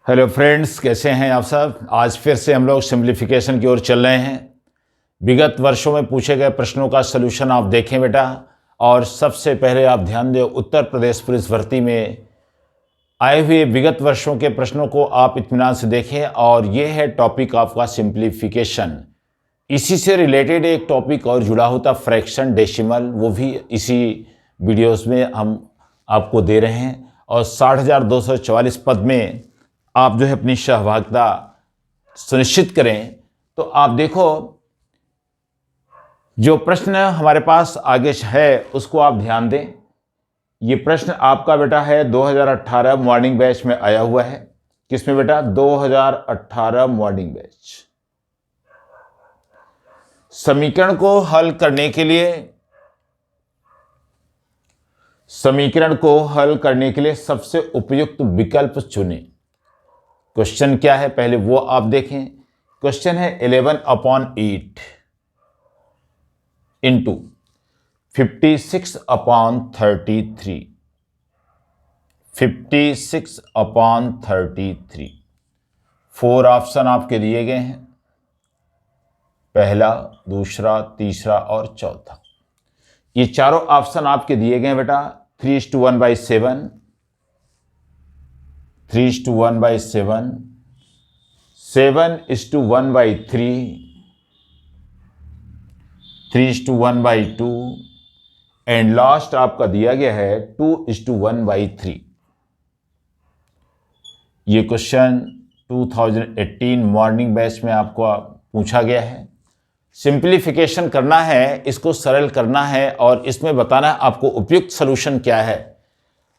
Hello friends, कैसे हैं आप सब। आज फिर से हम लोग सिंप्लीफिकेशन की ओर चल रहे हैं। विगत वर्षों में पूछे गए प्रश्नों का सलूशन आप देखें बेटा। और सबसे पहले आप ध्यान दें, उत्तर प्रदेश पुलिस भर्ती में आए हुए विगत वर्षों के प्रश्नों को आप इत्मीनान से देखें। और ये है टॉपिक आपका सिंप्लीफिकेशन। इसी से रिलेटेड एक टॉपिक और जुड़ा होता फ्रैक्शन डेसिमल, वो भी इसी वीडियोस में हम आपको दे रहे हैं। और 60,244 पद में आप जो है अपनी सहभागिता सुनिश्चित करें। तो आप देखो, जो प्रश्न हमारे पास आगे है उसको आप ध्यान दें। ये प्रश्न आपका बेटा है 2018 मॉर्निंग बैच में आया हुआ है। किसमें बेटा? 2018 मॉर्निंग बैच। समीकरण को हल करने के लिए सबसे उपयुक्त विकल्प चुनें। क्वेश्चन क्या है पहले वो आप देखें। क्वेश्चन है 11/8 इंटू 56/33। 56/33 4 ऑप्शन आपके दिए गए हैं, पहला, दूसरा, तीसरा और चौथा। ये चारों ऑप्शन आपके दिए गए हैं बेटा। 3:1/7, 3:1/7, 7:1/3, 3:1/2 एंड लास्ट आपका दिया गया है 2:1/3। ये क्वेश्चन 2018 मॉर्निंग बैच में आपको पूछा गया है। सिंप्लीफिकेशन करना है, इसको सरल करना है और इसमें बताना है आपको उपयुक्त सलूशन क्या है।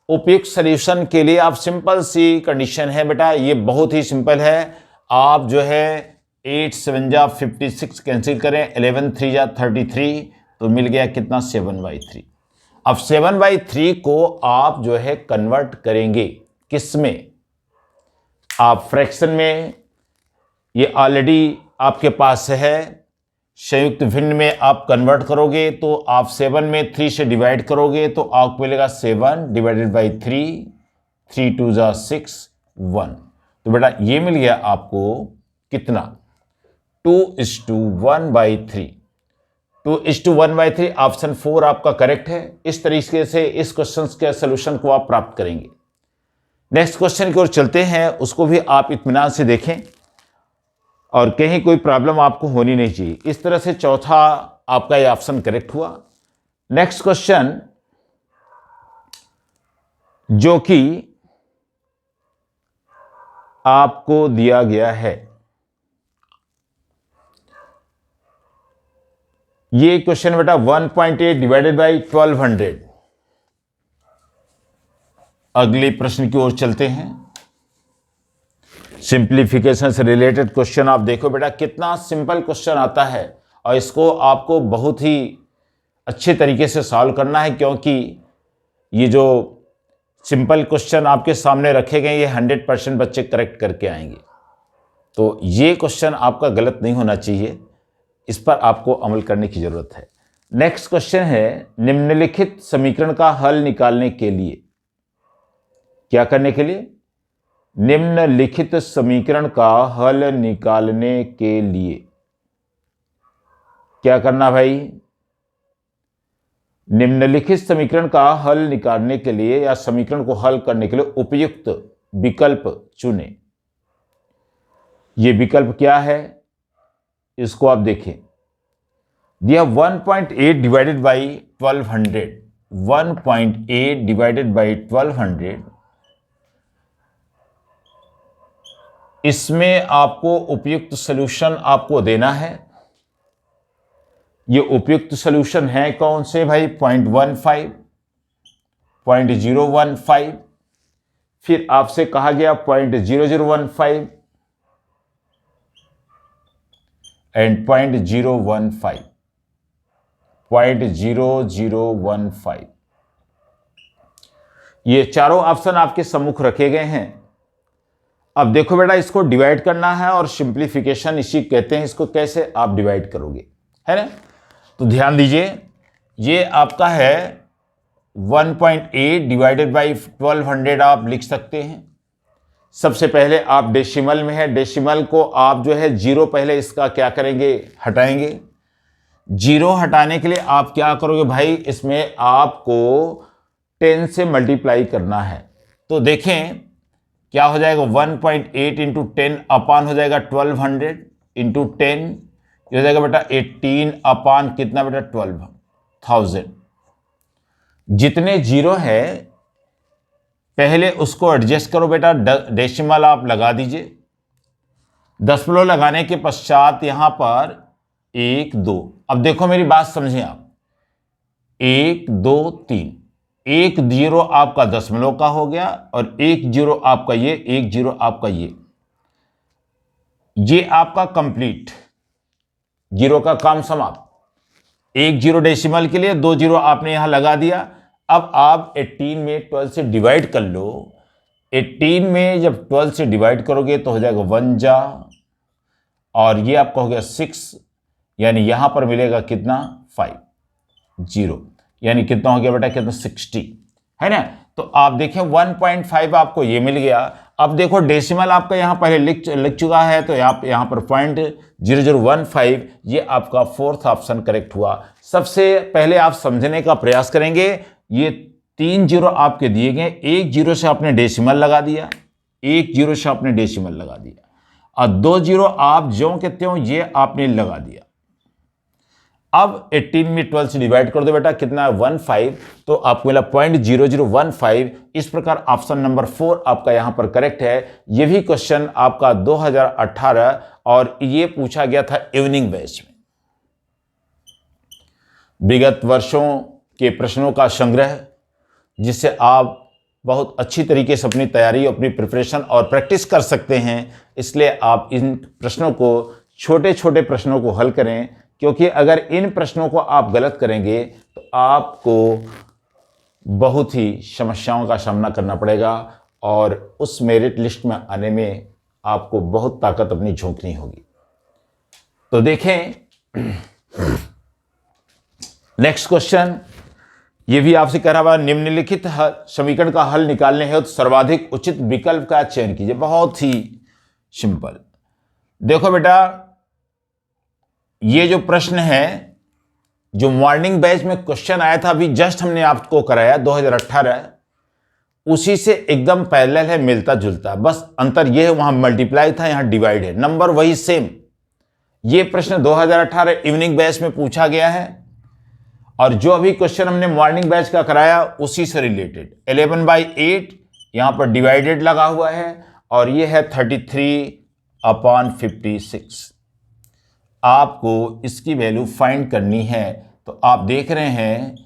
उपयुक्त सॉल्यूशन के लिए आप सिंपल सी कंडीशन है बेटा, ये बहुत ही सिंपल है। आप जो है 8 7 जा 56 कैंसिल करें, 11 3 जा 33, तो मिल गया कितना? 7/3। अब 7/3 को आप जो है कन्वर्ट करेंगे किस में? आप फ्रैक्शन में। ये ऑलरेडी आपके पास है। संयुक्त भिन्न में आप कन्वर्ट करोगे तो आप 7 में 3 से डिवाइड करोगे तो आपको मिलेगा 7/3, 3 2 जा 6 1। तो बेटा ये मिल गया आपको कितना? 2:1/3। 2:1/3 ऑप्शन 4 आपका करेक्ट है। इस तरीके से इस क्वेश्चन के सॉल्यूशन को आप प्राप्त करेंगे। नेक्स्ट क्वेश्चन की ओर चलते हैं, उसको भी आप इत्मीनान से देखें और कहीं कोई प्रॉब्लम आपको होनी नहीं चाहिए। इस तरह से चौथा आपका ये ऑप्शन करेक्ट हुआ। नेक्स्ट क्वेश्चन जो कि आपको दिया गया है, ये क्वेश्चन बेटा 1.8 डिवाइडेड बाई 1200। अगले प्रश्न की ओर चलते हैं। सिंप्लीफिकेशन से रिलेटेड क्वेश्चन आप देखो बेटा, कितना सिंपल क्वेश्चन आता है और इसको आपको बहुत ही अच्छे तरीके से सॉल्व करना है, क्योंकि ये जो सिंपल क्वेश्चन आपके सामने रखे गए ये 100% बच्चे करेक्ट करके आएंगे। तो ये क्वेश्चन आपका गलत नहीं होना चाहिए, इस पर आपको अमल करने की जरूरत है। नेक्स्ट क्वेश्चन है, निम्नलिखित समीकरण का हल निकालने के लिए। क्या करने के लिए? निम्नलिखित समीकरण का हल निकालने के लिए क्या करना भाई? निम्नलिखित समीकरण का हल निकालने के लिए या समीकरण को हल करने के लिए उपयुक्त विकल्प चुनें। ये विकल्प क्या है इसको आप देखें। दिया 1.8 डिवाइडेड बाई 1200। 1.8 डिवाइडेड बाई 1200, इसमें आपको उपयुक्त सॉल्यूशन आपको देना है। ये उपयुक्त सॉल्यूशन है कौन से भाई? 0.15, 0.015, फिर आपसे कहा गया 0.0015 एंड 0.015, 0.0015। ये चारों ऑप्शन आपके सम्मुख रखे गए हैं। अब देखो बेटा, इसको डिवाइड करना है और सिंप्लीफिकेशन इसी कहते हैं। इसको कैसे आप डिवाइड करोगे, है ना? तो ध्यान दीजिए, ये आपका है 1.8 डिवाइडेड बाई 1200 आप लिख सकते हैं। सबसे पहले आप डेसिमल में है, डेसिमल को आप जो है जीरो पहले इसका क्या करेंगे, हटाएंगे। जीरो हटाने के लिए आप क्या करोगे भाई, इसमें आपको 10 से मल्टीप्लाई करना है। तो देखें क्या हो जाएगा, 1.8 इंटू 10 अपान हो जाएगा 1200 इंटू 10, ये हो जाएगा बेटा 18 अपान कितना बेटा 12,000। जितने जीरो है पहले उसको एडजस्ट करो बेटा, डेसिमल आप लगा दीजिए। दशमलव लगाने के पश्चात यहां पर 1 2, अब देखो मेरी बात समझें आप, 1 2 3, 1 0 आपका दशमलव का हो गया और 1 0 आपका ये, 1 0 आपका ये आपका कंप्लीट, जीरो का काम समाप्त। 1 0 डेसिमल के लिए, 2 0 आपने यहां लगा दिया। अब आप 18 में 12 से डिवाइड कर लो। 18 में जब 12 से डिवाइड करोगे तो हो जाएगा 1 जा, और ये आपका हो गया 6, यानी यहां पर मिलेगा कितना 5 0, यानी कितना हो गया बेटा, कितना 60 है ना। तो आप देखें 1.5 आपको ये मिल गया। अब देखो डेसिमल आपका यहां पहले लिख चुका है, तो यहां पर 0.0015, ये आपका फोर्थ ऑप्शन करेक्ट हुआ। सबसे पहले आप समझने का प्रयास करेंगे, ये 3 जीरो आपके दिए गए, 1 जीरो से आपने डेसिमल लगा दिया, 1 जीरो से आपने डेसिमल लगा दिया, और 2 जीरो आप ज्यों के त्यों ये आपने लगा दिया। अब 18 में 12 से डिवाइड कर दो बेटा, कितना 15, तो आपको मिला 0.0015। इस प्रकार ऑप्शन नंबर 4 आपका यहां पर करेक्ट है। यह भी क्वेश्चन आपका 2018 और ये पूछा गया था इवनिंग बैच में। विगत वर्षों के प्रश्नों का संग्रह, जिससे आप बहुत अच्छी तरीके से अपनी तैयारी, अपनी प्रिपरेशन और प्रैक्टिस कर सकते हैं। इसलिए आप इन प्रश्नों को, छोटे छोटे प्रश्नों को हल करें, क्योंकि अगर इन प्रश्नों को आप गलत करेंगे तो आपको बहुत ही समस्याओं का सामना करना पड़ेगा और उस मेरिट लिस्ट में आने में आपको बहुत ताकत अपनी झोंकनी होगी। तो देखें नेक्स्ट क्वेश्चन, ये भी आपसे कह रहा हुआ, निम्नलिखित समीकरण का हल निकालने हेतु सर्वाधिक उचित विकल्प का चयन कीजिए। बहुत ही सिंपल। देखो बेटा, ये जो प्रश्न है, जो मॉर्निंग बैच में क्वेश्चन आया था, अभी जस्ट हमने आपको कराया 2018, उसी से एकदम पैरेलल है, मिलता जुलता। बस अंतर यह है, वहां मल्टीप्लाई था, यहां डिवाइड है, नंबर वही सेम। ये प्रश्न 2018 इवनिंग बैच में पूछा गया है, और जो अभी क्वेश्चन हमने मॉर्निंग बैच का कराया उसी से रिलेटेड। 11/8 यहां पर डिवाइडेड लगा हुआ है, और ये है 33/56। आपको इसकी वैल्यू फाइंड करनी है। तो आप देख रहे हैं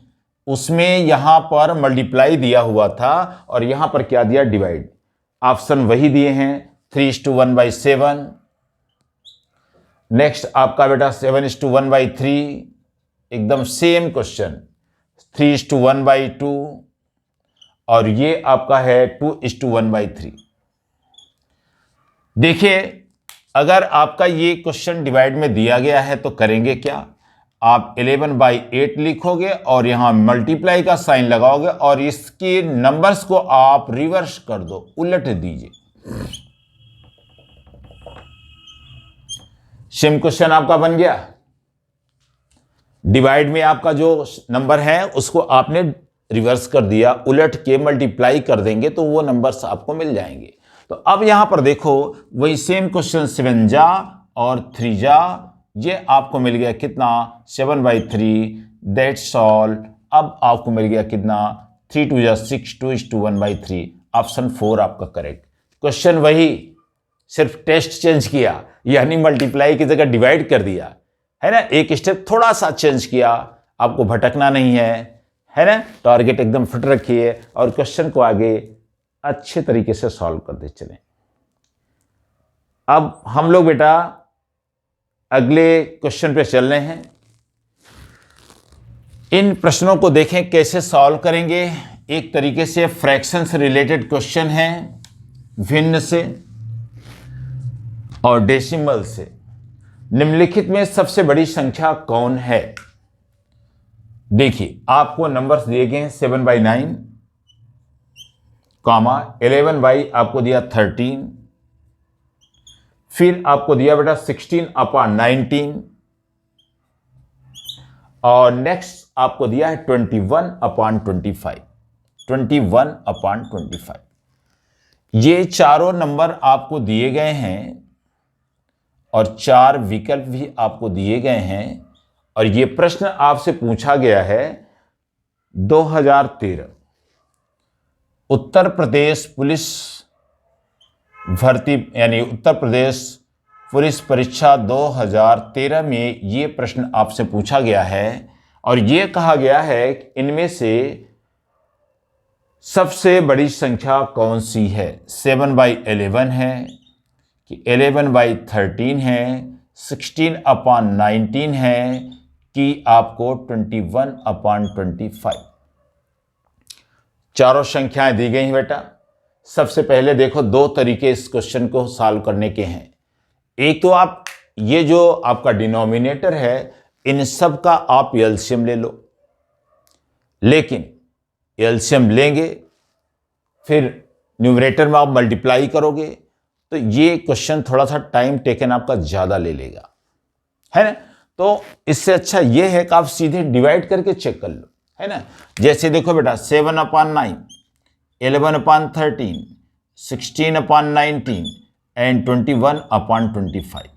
उसमें यहां पर मल्टीप्लाई दिया हुआ था और यहां पर क्या दिया, डिवाइड। ऑप्शन वही दिए हैं, 3:1/7। नेक्स्ट आपका बेटा 7:1/3, एकदम सेम क्वेश्चन, 3:1/2, और ये आपका है 2:1/3। देखिए, अगर आपका ये क्वेश्चन डिवाइड में दिया गया है तो करेंगे क्या, आप 11/8 लिखोगे और यहां मल्टीप्लाई का साइन लगाओगे और इसके नंबर्स को आप रिवर्स कर दो, उलट दीजिए। सेम क्वेश्चन आपका बन गया। डिवाइड में आपका जो नंबर है उसको आपने रिवर्स कर दिया, उलट के मल्टीप्लाई कर देंगे तो वो नंबर्स आपको मिल जाएंगे। तो अब यहां पर देखो वही सेम क्वेश्चन, 7 जा और 3 जा, ये आपको मिल गया कितना, 7/3, दैट्स ऑल। अब आपको मिल गया कितना, 3 2 6, 2:1/3। ऑप्शन 4 आपका करेक्ट। क्वेश्चन वही, सिर्फ टेस्ट चेंज किया, यानी मल्टीप्लाई की जगह डिवाइड कर दिया, है ना। एक स्टेप थोड़ा सा चेंज किया, आपको भटकना नहीं है ना। टारगेट एकदम फिट रखिए और क्वेश्चन को आगे अच्छे तरीके से सॉल्व कर दे चलें। अब हम लोग बेटा अगले क्वेश्चन पे चल रहे हैं। इन प्रश्नों को देखें कैसे सॉल्व करेंगे। एक तरीके से फ्रैक्शन से रिलेटेड क्वेश्चन है, भिन्न से और डेसिमल से। निम्नलिखित में सबसे बड़ी संख्या कौन है। देखिए आपको नंबर्स दिए गए हैं 7/9, कॉमा 11 बाई आपको दिया 13, फिर आपको दिया बेटा 16/19 और नेक्स्ट आपको दिया है 21/25, 21/25। ये चारों नंबर आपको दिए गए हैं और 4 विकल्प भी आपको दिए गए हैं और ये प्रश्न आपसे पूछा गया है 2013 उत्तर प्रदेश पुलिस भर्ती यानी उत्तर प्रदेश पुलिस परीक्षा 2013 में ये प्रश्न आपसे पूछा गया है और ये कहा गया है कि इनमें से सबसे बड़ी संख्या कौन सी है, 7/11 है कि 11/13 है, 16/19 है कि आपको 21/25। चारों संख्याएं दी गई हैं बेटा। सबसे पहले देखो, दो तरीके इस क्वेश्चन को सॉल्व करने के हैं। एक तो आप ये जो आपका डिनोमिनेटर है इन सब का आप एलसीएम ले लो, लेकिन एलसीएम लेंगे फिर न्यूमरेटर में आप मल्टीप्लाई करोगे तो ये क्वेश्चन थोड़ा सा टाइम टेकन आपका ज्यादा ले लेगा, है ना। तो इससे अच्छा ये है कि आप सीधे डिवाइड करके चेक कर लो, है ना। जैसे देखो बेटा 7/9, 11/13, 16/19 एंड 21/25,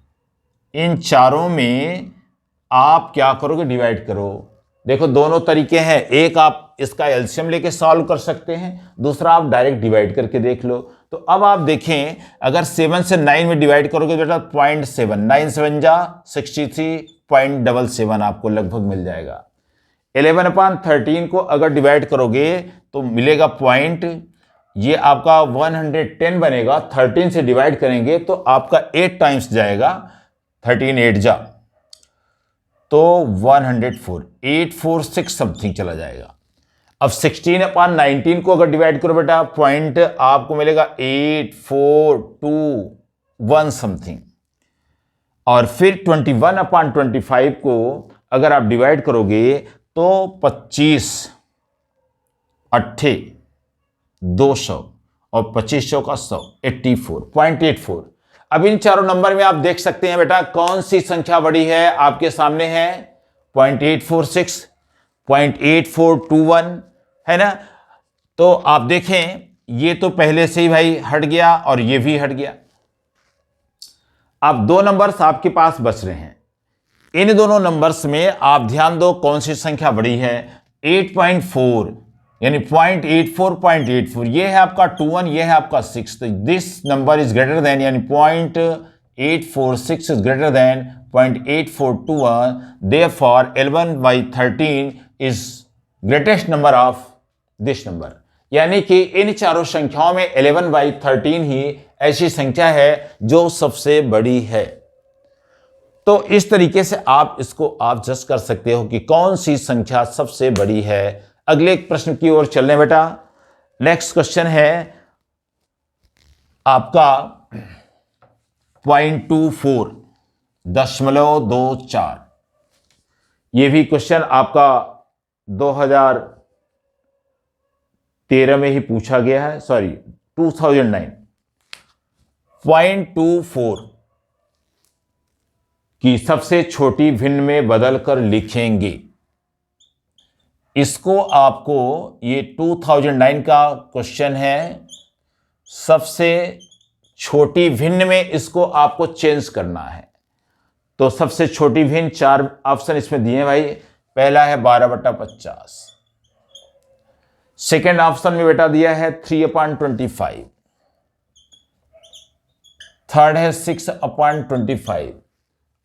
इन चारों में आप क्या करोगे, डिवाइड करो। देखो दोनों तरीके हैं, एक आप इसका एलसीएम लेके सॉल्व कर सकते हैं, दूसरा आप डायरेक्ट डिवाइड करके देख लो। तो अब आप देखें, अगर 7 से 9 में डिवाइड करोगे बेटा 0.7, 9 7 जा 63.77 आपको लगभग मिल जाएगा। 11/13 को अगर डिवाइड करोगे तो मिलेगा पॉइंट, ये आपका 110 बनेगा। 13 से डिवाइड करेंगे तो आपका 8 टाइम्स जाएगा, 13 8 जा तो 104, 846 समथिंग चला जाएगा। अब 16/19 को अगर डिवाइड करो बेटा पॉइंट आपको मिलेगा 8421 समथिंग, और फिर 21/25 को अगर आप डिवाइड करोगे तो 25 8 200 और 2500 का 100, 84.84। अब इन चारों नंबर में आप देख सकते हैं बेटा कौन सी संख्या बड़ी है, आपके सामने है 0.846, 0.8421, है ना। तो आप देखें ये तो पहले से ही भाई हट गया और ये भी हट गया। अब दो नंबर्स आपके पास बच रहे हैं, इन दोनों नंबर्स में आप ध्यान दो कौन सी संख्या बड़ी है। 8.4 यानी 0.84, ये है आपका 21, ये है आपका 6, तो this number is greater than, यानी 0.846 is greater than 0.8421, therefore 11/13 is greatest number of this number. यानी कि इन चारों संख्याओं में 11/13 ही ऐसी संख्या है जो सबसे बड़ी है। तो इस तरीके से आप इसको आप जज कर सकते हो कि कौन सी संख्या सबसे बड़ी है। अगले प्रश्न की ओर चलने बेटा। नेक्स्ट क्वेश्चन है आपका 0.24, 0.24। यह भी क्वेश्चन आपका 2013 में ही पूछा गया है, सॉरी 2009। 0.24 की सबसे छोटी भिन्न में बदलकर लिखेंगे। इसको आपको, ये 2009 का क्वेश्चन है, सबसे छोटी भिन्न में इसको आपको चेंज करना है। तो सबसे छोटी भिन्न 4 ऑप्शन इसमें दिए हैं भाई। पहला है 12/50, सेकेंड ऑप्शन में बेटा दिया है 3/25, थर्ड है 6/25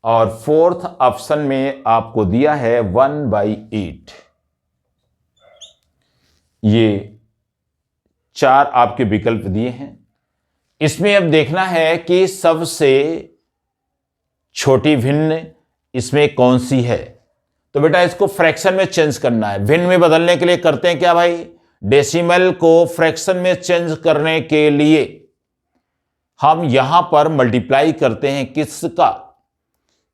और फोर्थ ऑप्शन में आपको दिया है 1/8। ये 4 आपके विकल्प दिए हैं। इसमें अब देखना है कि सबसे छोटी भिन्न इसमें कौन सी है। तो बेटा इसको फ्रैक्शन में चेंज करना है। भिन्न में बदलने के लिए करते हैं क्या भाई, डेसिमल को फ्रैक्शन में चेंज करने के लिए हम यहां पर मल्टीप्लाई करते हैं किसका,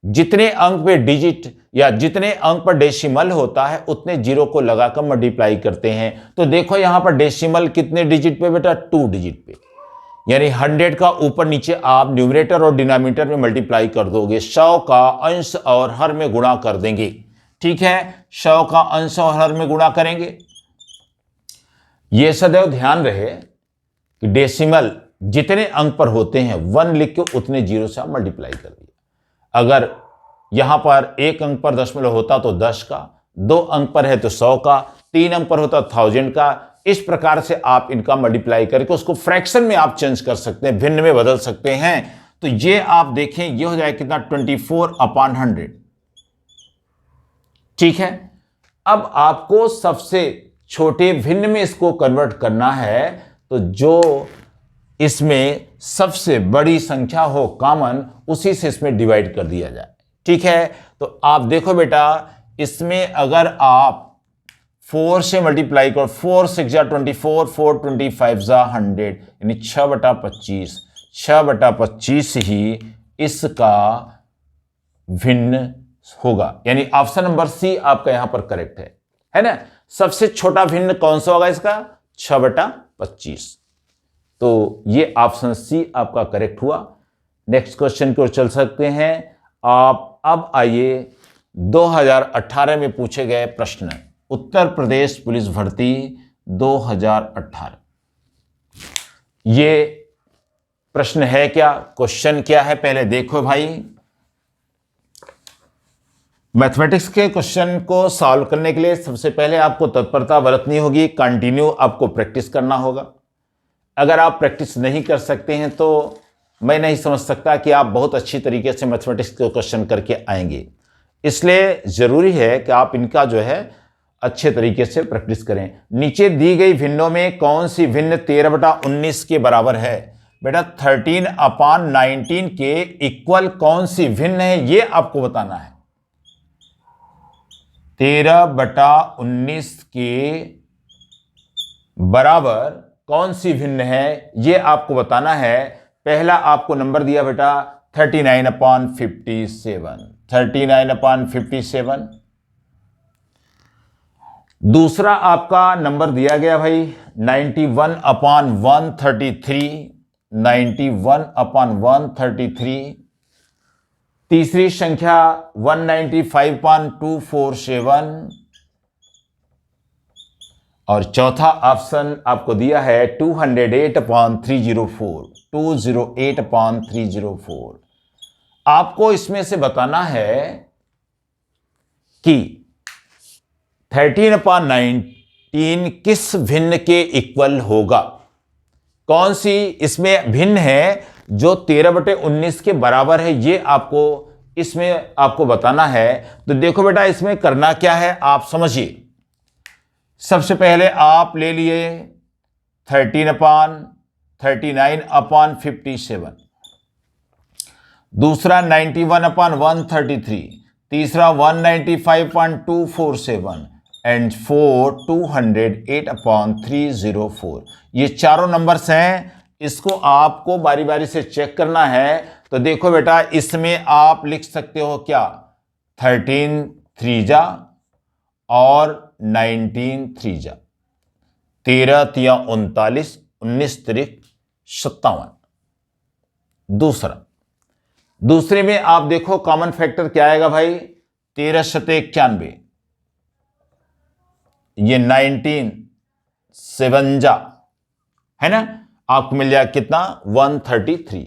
जितने अंक पे डिजिट या जितने अंक पर डेसिमल होता है उतने जीरो को लगाकर मल्टीप्लाई करते हैं। तो देखो यहां पर डेसिमल कितने डिजिट पे बेटा, 2 डिजिट पे, यानी 100 का ऊपर नीचे आप न्यूमरेटर और डिनोमिनेटर में मल्टीप्लाई कर दोगे, 100 का अंश और हर में गुणा कर देंगे। ठीक है, 100 का अंश और हर में गुणा करेंगे। यह सदैव ध्यान रहे कि डेसिमल जितने अंक पर होते हैं 1 लिख के उतने जीरो से आप मल्टीप्लाई कर दिया। अगर यहां पर 1 अंक पर दशमलव होता तो 10 का, 2 अंक पर है तो 100 का, 3 अंक पर होता 1000 का। इस प्रकार से आप इनका मल्टीप्लाई करके उसको फ्रैक्शन में आप चेंज कर सकते हैं, भिन्न में बदल सकते हैं। तो ये आप देखें, ये हो जाए कितना, 24/100। ठीक है, अब आपको सबसे छोटे भिन्न में इसको कन्वर्ट करना है, तो जो इसमें सबसे बड़ी संख्या हो कॉमन, उसी से इसमें डिवाइड कर दिया जाए। ठीक है, तो आप देखो बेटा, इसमें अगर आप 4 से मल्टीप्लाई करो, 4 6 जा 24, 4 25 जा 100, यानी 6/25, 6/25 ही इसका भिन्न होगा। यानी ऑप्शन नंबर सी आपका यहां पर करेक्ट है ना। सबसे छोटा भिन्न कौन सा होगा इसका, 6/25। तो ये ऑप्शन सी आपका करेक्ट हुआ। नेक्स्ट क्वेश्चन की ओर चल सकते हैं आप। अब आइए 2018 में पूछे गए प्रश्न, उत्तर प्रदेश पुलिस भर्ती 2018। ये प्रश्न है क्या, क्वेश्चन क्या है, पहले देखो भाई। मैथमेटिक्स के क्वेश्चन को सॉल्व करने के लिए सबसे पहले आपको तत्परता बरतनी होगी, कंटिन्यू आपको प्रैक्टिस करना होगा। अगर आप प्रैक्टिस नहीं कर सकते हैं तो मैं नहीं समझ सकता कि आप बहुत अच्छी तरीके से मैथमेटिक्स के क्वेश्चन करके आएंगे। इसलिए ज़रूरी है कि आप इनका जो है अच्छे तरीके से प्रैक्टिस करें। नीचे दी गई भिन्नों में कौन सी भिन्न 13/19 के बराबर है? बेटा 13/19 के इक्वल कौन सी भिन्न है, ये आपको बताना है। 13/19 के बराबर कौन सी भिन्न है, ये आपको बताना है। पहला आपको नंबर दिया बेटा 39/57, 39/57। दूसरा आपका नंबर दिया गया भाई 91/133, 91/133। तीसरी संख्या 195.247 और चौथा ऑप्शन आपको दिया है 208/304, 208/304। आपको इसमें से बताना है कि 13/19 किस भिन्न के इक्वल होगा, कौन सी इसमें भिन्न है जो 13/19 के बराबर है, ये आपको इसमें आपको बताना है। तो देखो बेटा, इसमें करना क्या है आप समझिए। सबसे पहले आप ले लिए 39/57, दूसरा 91/133, तीसरा 195.247 एंड 208/304। ये चारों नंबर्स हैं, इसको आपको बारी बारी से चेक करना है। तो देखो बेटा, इसमें आप लिख सकते हो क्या, 13 3 और 19 3, 13 तिया 39, 19 तिरिक 57। दूसरे में आप देखो कॉमन फैक्टर क्या आएगा भाई, 13 शते 91, ये 19 57 है ना, आपको मिल जाएगा कितना 133।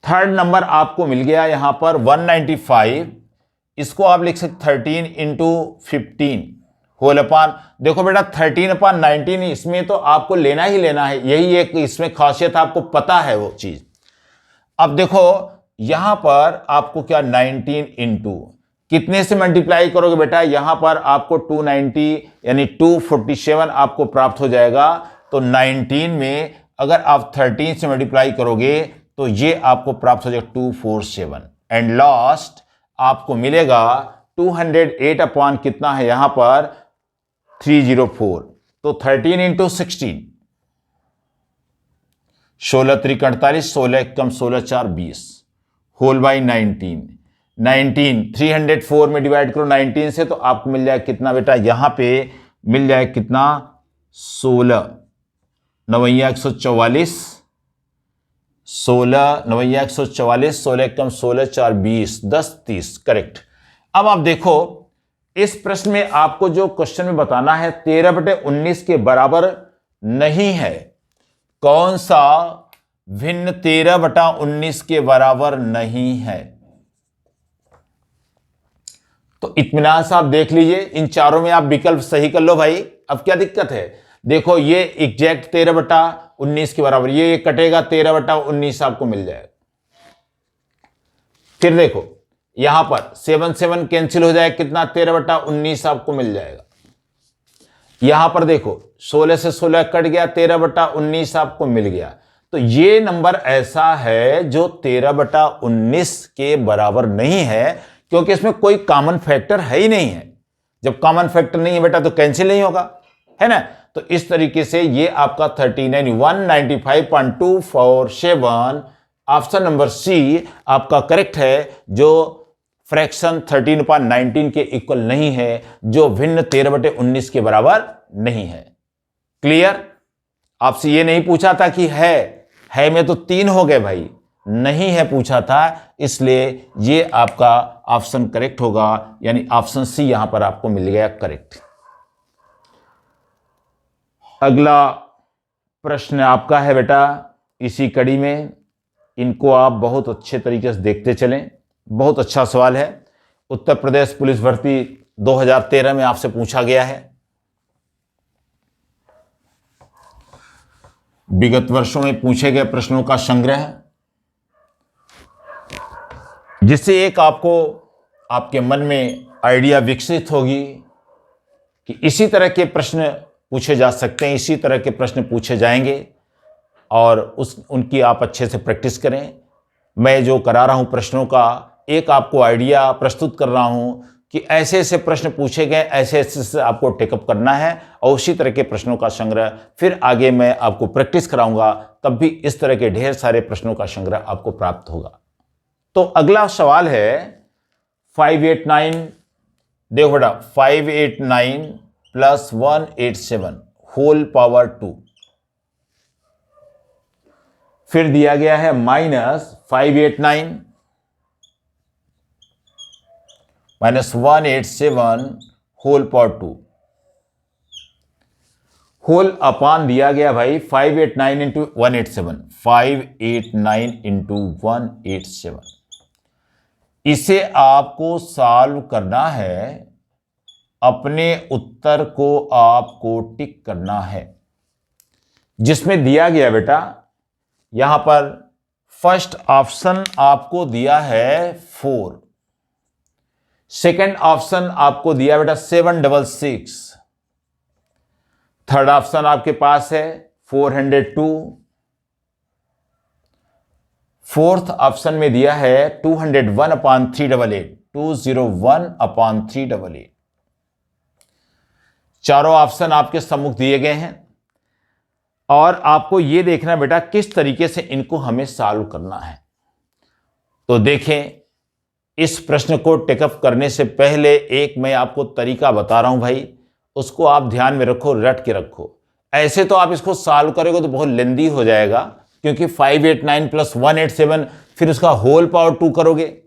थर्ड नंबर आपको मिल गया यहां पर 195, इसको आप लिख सकते 13 इंटू 15 होल अपान। देखो बेटा 13/19 इसमें तो आपको लेना ही लेना है, यही एक इसमें खासियत आपको पता है वो चीज। अब देखो यहां पर आपको क्या 19 इंटू कितने से मल्टीप्लाई करोगे बेटा, यहां पर आपको 290 यानी 247 आपको प्राप्त हो जाएगा। तो 19 में अगर आप 13 से मल्टीप्लाई करोगे तो ये आपको प्राप्त हो जाएगा 247 एंड लास्ट आपको मिलेगा 208 अपॉन कितना है यहां पर 304। तो 13 इंटू 16, 16 3 48, 16 कम 16 4 20 होल बाई 19, 19, 304 में डिवाइड करो 19 से तो आपको मिल जाए कितना बेटा, यहां पे मिल जाए कितना, 16 नवैया 144, 16 नवैया 144, 16 एकम 16 4 20, 10 30, करेक्ट। अब आप देखो इस प्रश्न में आपको जो क्वेश्चन में बताना है 13/19 के बराबर नहीं है। कौन सा भिन्न 13/19 के बराबर नहीं है? तो इत्मीनान से आप देख लीजिए, इन चारों में आप विकल्प सही कर लो भाई। अब क्या दिक्कत है, देखो ये एग्जैक्ट 13/19 के बराबर, ये कटेगा 13/19 आपको मिल जाएगा। फिर देखो यहां पर 7 7 कैंसिल हो जाए, कितना 13/19 आपको मिल जाएगा। यहां पर देखो 16 से 16 कट गया, 13/19 आपको मिल गया। तो ये नंबर ऐसा है जो 13/19 के बराबर नहीं है, क्योंकि इसमें कोई कॉमन फैक्टर है ही नहीं है। जब कॉमन फैक्टर नहीं है बेटा तो कैंसिल नहीं होगा, है ना। तो इस तरीके से ये आपका 195.247 ऑप्शन नंबर सी आपका करेक्ट है, जो फ्रैक्शन 13/19 के इक्वल नहीं है, जो भिन्न 13/19 के बराबर नहीं है। क्लियर? आपसे ये नहीं पूछा था कि है में तो 3 हो गए भाई, नहीं है पूछा था, इसलिए ये आपका ऑप्शन करेक्ट होगा, यानी ऑप्शन सी यहां पर आपको मिल गया करेक्ट। अगला प्रश्न आपका है बेटा इसी कड़ी में, इनको आप बहुत अच्छे तरीके से देखते चलें। बहुत अच्छा सवाल है, उत्तर प्रदेश पुलिस भर्ती 2013 में आपसे पूछा गया है। विगत वर्षों में पूछे गए प्रश्नों का संग्रह, जिससे एक आपको आपके मन में आइडिया विकसित होगी कि इसी तरह के प्रश्न पूछे जा सकते हैं, इसी तरह के प्रश्न पूछे जाएंगे, और उनकी आप अच्छे से प्रैक्टिस करें। मैं जो करा रहा हूं प्रश्नों का एक आपको आइडिया प्रस्तुत कर रहा हूं कि ऐसे ऐसे प्रश्न पूछे गए, ऐसे ऐसे से आपको टेकअप करना है, और उसी तरह के प्रश्नों का संग्रह फिर आगे मैं आपको प्रैक्टिस कराऊंगा, तब भी इस तरह के ढेर सारे प्रश्नों का संग्रह आपको प्राप्त होगा। तो अगला सवाल है 589, देखो बेटा 589 + 187 होल पावर 2, फिर दिया गया है -589 -187 होल पावर 2, होल अपान दिया गया भाई 589 इंटू 187, 589 इंटू 187। इसे आपको सॉल्व करना है, अपने उत्तर को आपको टिक करना है, जिसमें दिया गया बेटा यहां पर फर्स्ट ऑप्शन आपको दिया है 4, सेकंड ऑप्शन आपको दिया बेटा 766, थर्ड ऑप्शन आपके पास है 402, फोर्थ ऑप्शन में दिया है 201/388, 201/388। चारों ऑप्शन आपके सम्मुख दिए गए हैं, और आपको यह देखना बेटा किस तरीके से इनको हमें सॉल्व करना है। तो देखें, इस प्रश्न को टेकअप करने से पहले एक मैं आपको तरीका बता रहा हूं भाई, उसको आप ध्यान में रखो, रट के रखो। ऐसे तो आप इसको सॉल्व करोगे तो बहुत लेंदी हो जाएगा, क्योंकि 589 + 187 फिर उसका होल पावर 2 करोगे,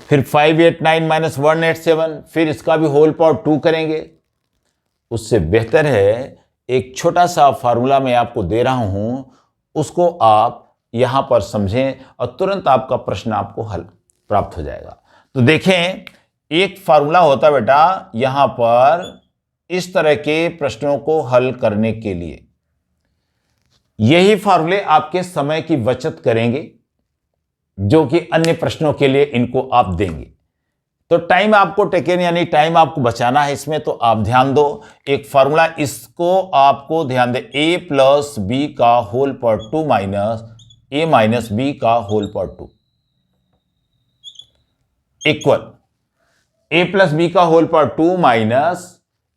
फिर 589 - 187 फिर इसका भी होल पावर 2 करेंगे। उससे बेहतर है एक छोटा सा फार्मूला मैं आपको दे रहा हूं, उसको आप यहां पर समझें और तुरंत आपका प्रश्न आपको हल प्राप्त हो जाएगा। तो देखें, एक फार्मूला होता है बेटा यहां पर इस तरह के प्रश्नों को हल करने के लिए। यही फार्मूले आपके समय की बचत करेंगे, जो कि अन्य प्रश्नों के लिए इनको आप देंगे। तो टाइम आपको टेकन, यानी टाइम आपको बचाना है इसमें, तो आप ध्यान दो। एक फार्मूला इसको आपको ध्यान दे, a + b का होल पावर 2 - a - b का whole power 2 equal a + b का होल पावर 2 -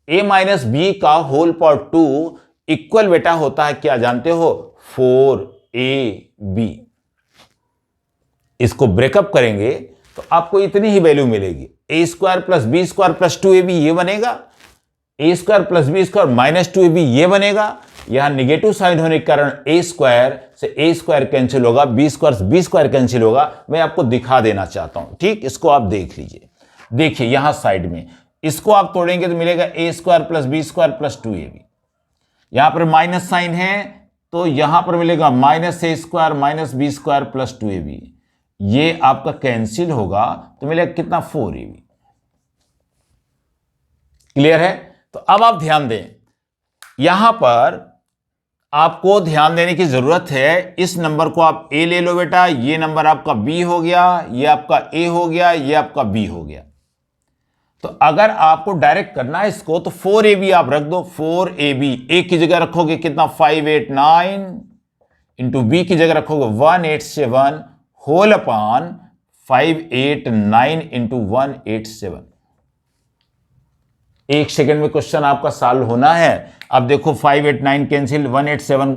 a - b का होल पावर 2 इक्वल बेटा होता है क्या जानते हो, 4ab। इसको ब्रेकअप करेंगे तो तो आपको इतनी ही वैल्यू मिलेगी। A square plus B square plus 2ab ये बनेगा, A square plus B square minus 2ab ये बनेगा। यहां निगेटिव साइन होने के कारण ए स्क्वायर से ए स्क्वायर कैंसिल होगा, बी स्क्वायर से बी स्क्वायर कैंसिल होगा। मैं आपको दिखा देना चाहता हूं, ठीक, इसको आप देख लीजिए। देखिए यहां साइड में इसको आप तोड़ेंगे तो मिलेगा A square plus B square plus 2ab। यहां पर माइनस साइन है तो यहां पर मिलेगा minus A square minus B square plus 2ab। ये आपका कैंसिल होगा तो मिलेगा कितना 4ab। क्लियर है? तो अब आप ध्यान दें, यहां पर आपको ध्यान देने की जरूरत है। इस नंबर को आप ए ले लो बेटा, ये नंबर आपका बी हो गया, ये आपका ए हो गया, ये आपका बी हो गया। तो अगर आपको डायरेक्ट करना है इसको तो 4ab आप रख दो। 4ab ए की जगह रखोगे कितना 589 इंटू बी की जगह रखोगे 187 होल अपॉन 589 इंटू 187। एक सेकंड में क्वेश्चन आपका सॉल्व होना है। अब देखो 589 कैंसिल 187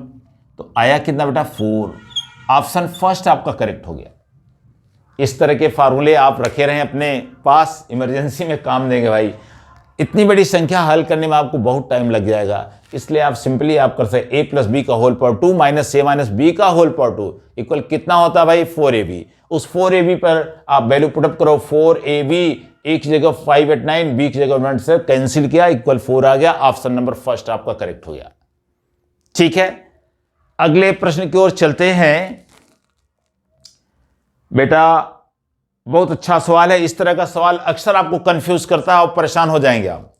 तो आया कितना बेटा 4। ऑप्शन फर्स्ट आपका करेक्ट हो गया। इस तरह के फार्मूले आप रखे रहें अपने पास, इमरजेंसी में काम देंगे भाई। इतनी बड़ी संख्या हल करने में आपको बहुत टाइम लग जाएगा, इसलिए आप सिंपली आप कर सकते ए प्लस बी का होल पावर 2 माइनस ए माइनस बी का होल पावर 2 इक्वल कितना होता है भाई 4ab। उस 4ab पर आप वैल्यू पुटअप करो 4ab, ए की जगह 589, बी की जगह 1 से कैंसिल किया इक्वल 4 आ गया। ऑप्शन नंबर फर्स्ट आपका करेक्ट हो गया। ठीक है, अगले प्रश्न की ओर चलते हैं। बेटा बहुत अच्छा सवाल है। इस तरह का सवाल अक्सर आपको कंफ्यूज करता है और परेशान हो जाएंगे आप।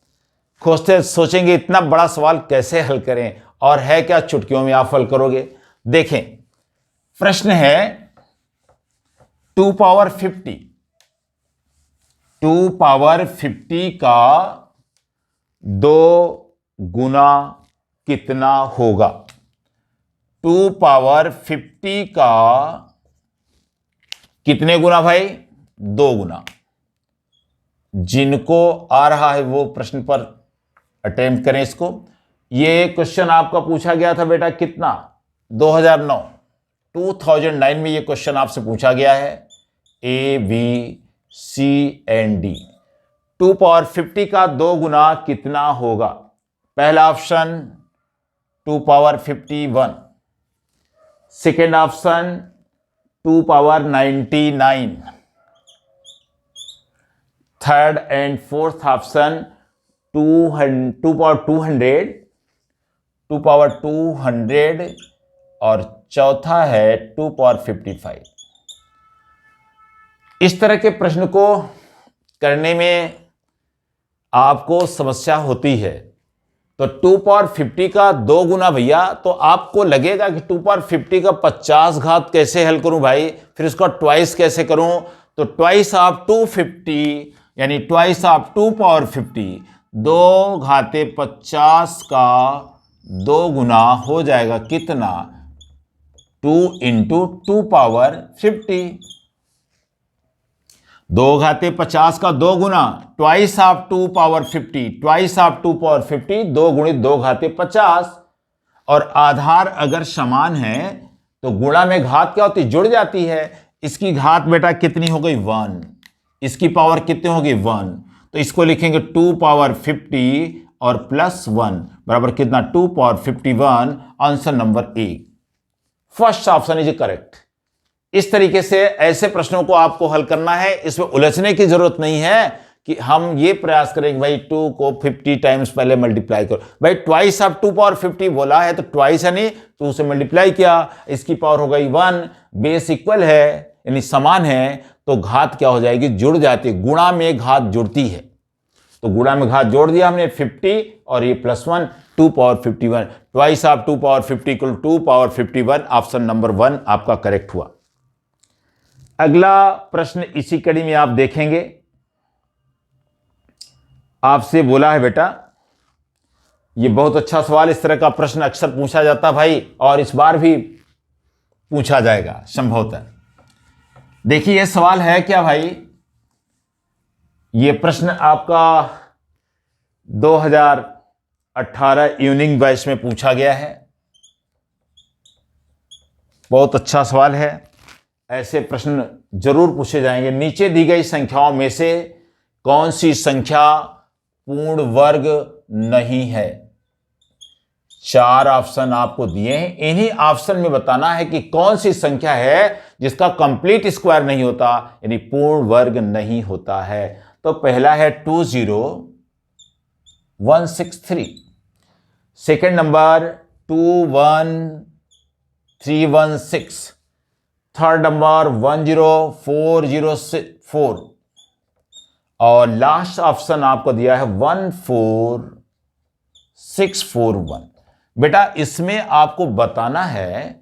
खोजते सोचेंगे इतना बड़ा सवाल कैसे हल करें, और है क्या चुटकियों में आप हल करोगे। देखें प्रश्न है 2 पावर 50, 2 पावर 50 का 2 गुना कितना होगा। 2 पावर 50 का कितने गुना भाई 2 गुना। जिनको आ रहा है वो प्रश्न पर अटेम्प्ट करें इसको। ये क्वेश्चन आपका पूछा गया था बेटा कितना 2009 में ये क्वेश्चन आपसे पूछा गया है। A B C and D. 2 power 50 का 2 गुना कितना होगा। पहला option 2 power 51, second option 2 power 99, third and fourth option 2 power 200, 2 power 200 और चौथा है 2 पावर 55। इस तरह के प्रश्न को करने में आपको समस्या होती है। तो 2 पावर 50 का 2 गुना भैया, तो आपको लगेगा कि 2 पावर 50 का 50 घात कैसे हल करूं भाई, फिर इसका ट्वाइस कैसे करूं। तो ट्वाइस ऑफ 250 यानी ट्वाइस ऑफ 2 पावर 50, 2 घाते 50 का 2 गुना हो जाएगा कितना 2 इंटू 2 पावर 50। 2 घाते 50 का 2 गुना twice of 2 power 50, twice of 2 power 50, 2 गुणित 2 घाते 50। और आधार अगर समान है तो गुणा में घात क्या होती जुड़ जाती है। इसकी घात बेटा कितनी हो गई 1, इसकी पावर कितनी होगी 1। तो इसको लिखेंगे 2 पावर 50 और प्लस 1 बराबर कितना 2 power 51। Answer number A, first option is correct. इस तरीके से ऐसे प्रश्नों को आपको हल करना है। इसमें उलझने की जरूरत नहीं है कि हम ये प्रयास करेंगे भाई 2 को 50 टाइम्स पहले मल्टीप्लाई करो। भाई ट्वाइस ऑफ 2 पावर 50 बोला है तो ट्वाइस है नहीं 2 से मल्टीप्लाई किया, इसकी पावर हो गई 1। बेस इक्वल है यानी समान है, तो घात क्या हो जाएगी जुड़ जाती है। गुणा में घात जुड़ती है, तो गुणा में घात जोड़ दिया हमने 50 और ये plus 1 2 power 51। Twice of 2 power 50 equal 2 power 51। Option number 1 आपका करेक्ट हुआ। अगला प्रश्न इसी कड़ी में आप देखेंगे। आपसे बोला है बेटा, ये बहुत अच्छा सवाल, इस तरह का प्रश्न अक्सर पूछा जाता भाई, और इस बार भी पूछा जाएगा संभवतः। देखिए ये सवाल है क्या भाई, ये प्रश्न आपका 2018 इवनिंग बैच में पूछा गया है। बहुत अच्छा सवाल है। ऐसे प्रश्न जरूर पूछे जाएंगे। नीचे दी गई संख्याओं में से कौन सी संख्या पूर्ण वर्ग नहीं है? 4 ऑप्शन आपको दिए हैं, इन्हीं ऑप्शन में बताना है कि कौन सी संख्या है जिसका कंप्लीट स्क्वायर नहीं होता, यानी पूर्ण वर्ग नहीं होता है। तो पहला है 20163, सेकंड नंबर 21316, थर्ड नंबर 10404 और लास्ट ऑप्शन आपको दिया है 14641। बेटा इसमें आपको बताना है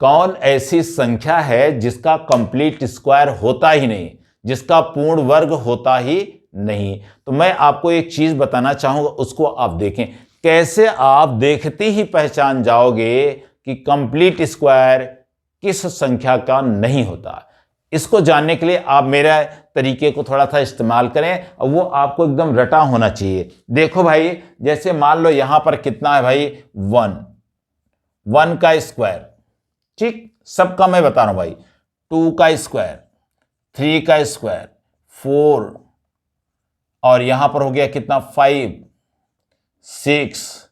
कौन ऐसी संख्या है जिसका कंप्लीट स्क्वायर होता ही नहीं, जिसका पूर्ण वर्ग होता ही नहीं। तो मैं आपको एक चीज बताना चाहूंगा, उसको आप देखें। कैसे आप देखते ही पहचान जाओगे कि कंप्लीट स्क्वायर किस संख्या का नहीं होता? इसको जानने के लिए आप मेरे तरीके को थोड़ा सा इस्तेमाल करें और वो आपको एकदम रटा होना चाहिए। देखो भाई, जैसे मान लो यहां पर कितना है भाई, 1 का स्क्वायर, ठीक, सबका मैं बता रहा हूं भाई। 2 का स्क्वायर, 3 का स्क्वायर, 4 और यहां पर हो गया कितना, 5, 6,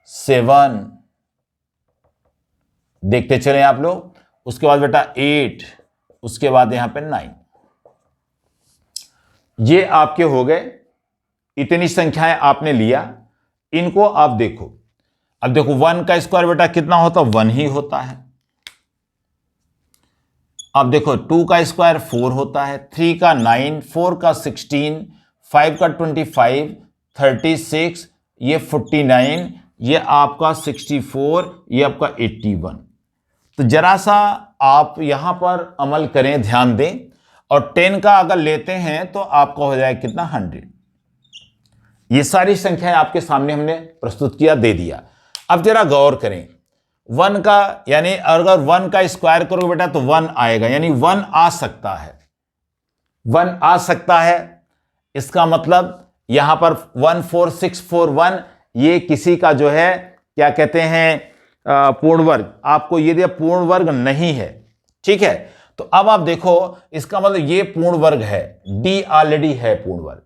7, देखते चलें आप लोग। उसके बाद बेटा 8, उसके बाद यहां पे 9। ये आपके हो गए, इतनी संख्याएं आपने लिया, इनको आप देखो। अब देखो 1 का स्क्वायर बेटा कितना होता, 1 ही होता है। अब देखो 2 का स्क्वायर 4 होता है, 3 का 9, 4 का 16, 5 का 25, 36, ये 49, ये आपका 64, ये आपका 81। तो जरा सा आप यहां पर अमल करें, ध्यान दें। और 10 का अगर लेते हैं तो आपका हो जाएगा कितना, 100। ये सारी संख्याएं आपके सामने हमने प्रस्तुत किया, दे दिया। अब जरा गौर करें, 1 का यानी अगर 1 का स्क्वायर करोगे बेटा तो 1 आएगा, यानी 1 आ सकता है, 1 आ सकता है। इसका मतलब यहां पर 14641 ये किसी का जो है क्या कहते हैं, पूर्ण वर्ग। आपको ये दिया पूर्ण वर्ग नहीं है, ठीक है। तो अब आप देखो, इसका मतलब ये पूर्ण वर्ग है, डी ऑलरेडी है पूर्ण वर्ग।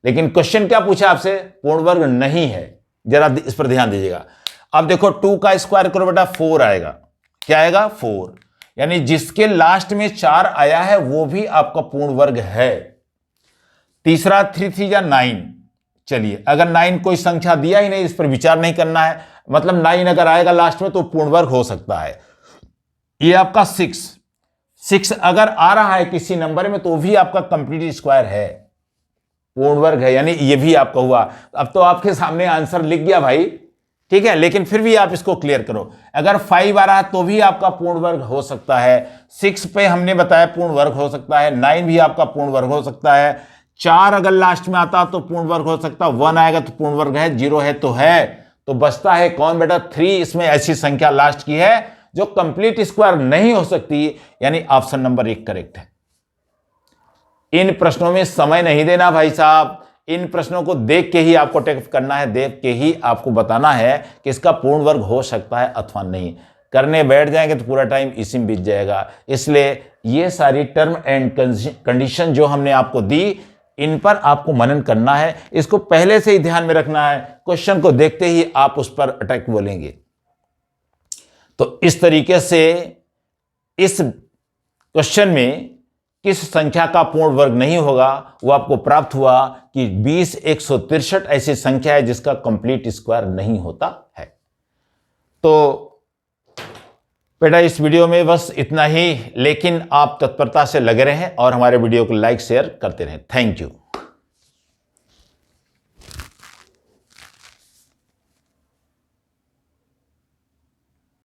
लेकिन क्वेश्चन क्या पूछा आपसे, पूर्ण वर्ग नहीं है। जरा इस पर ध्यान दीजिएगा। अब देखो 2 का स्क्वायर करो बेटा, 4 आएगा। क्या आएगा, 4, यानी जिसके लास्ट में 4 आया है वो भी आपका पूर्ण वर्ग है। तीसरा 3 3 या 9। चलिए, अगर 9 कोई संख्या दिया ही नहीं, इस पर विचार नहीं करना है, मतलब 9 अगर आएगा लास्ट में तो पूर्ण वर्ग हो सकता है। ये आपका 6 अगर आ रहा है किसी नंबर में तो भी आपका कंप्लीट स्क्वायर है, पूर्ण वर्ग है, यानी ये भी आपका हुआ। अब तो आपके सामने आंसर लिख गया भाई, ठीक है, लेकिन फिर भी आप इसको क्लियर करो। अगर 5 आ रहा है तो भी आपका पूर्ण वर्ग हो सकता है। 6 पे हमने बताया पूर्ण वर्ग हो सकता है, 9 भी आपका पूर्ण वर्ग हो सकता है। 4 अगर लास्ट में आता तो पूर्ण वर्ग हो सकता है, 1 आएगा तो पूर्ण वर्ग है, 0 है तो है। तो बचता है कौन बेटा, 3। इसमें ऐसी संख्या लास्ट की है जो कंप्लीट स्क्वायर नहीं हो सकती, यानी ऑप्शन नंबर 1 करेक्ट है। इन प्रश्नों में समय नहीं देना भाई साहब, इन प्रश्नों को देख के ही आपको टेक करना है, देख के ही आपको बताना है कि इसका पूर्ण वर्ग हो सकता है अथवा नहीं। करने बैठ जाएंगे तो पूरा टाइम इसी में बीत जाएगा। इसलिए ये सारी टर्म एंड कंडीशन जो हमने आपको दी, इन पर आपको मनन करना है, इसको पहले से ही ध्यान में रखना है। क्वेश्चन को देखते ही आप उस पर अटैक बोलेंगे। तो इस तरीके से इस क्वेश्चन में किस संख्या का पूर्ण वर्ग नहीं होगा, वो आपको प्राप्त हुआ कि 20,163 ऐसी संख्या है जिसका कंप्लीट स्क्वायर नहीं होता है। तो बेटा इस वीडियो में बस इतना ही, लेकिन आप तत्परता से लगे रहें और हमारे वीडियो को लाइक शेयर करते रहें। Thank you.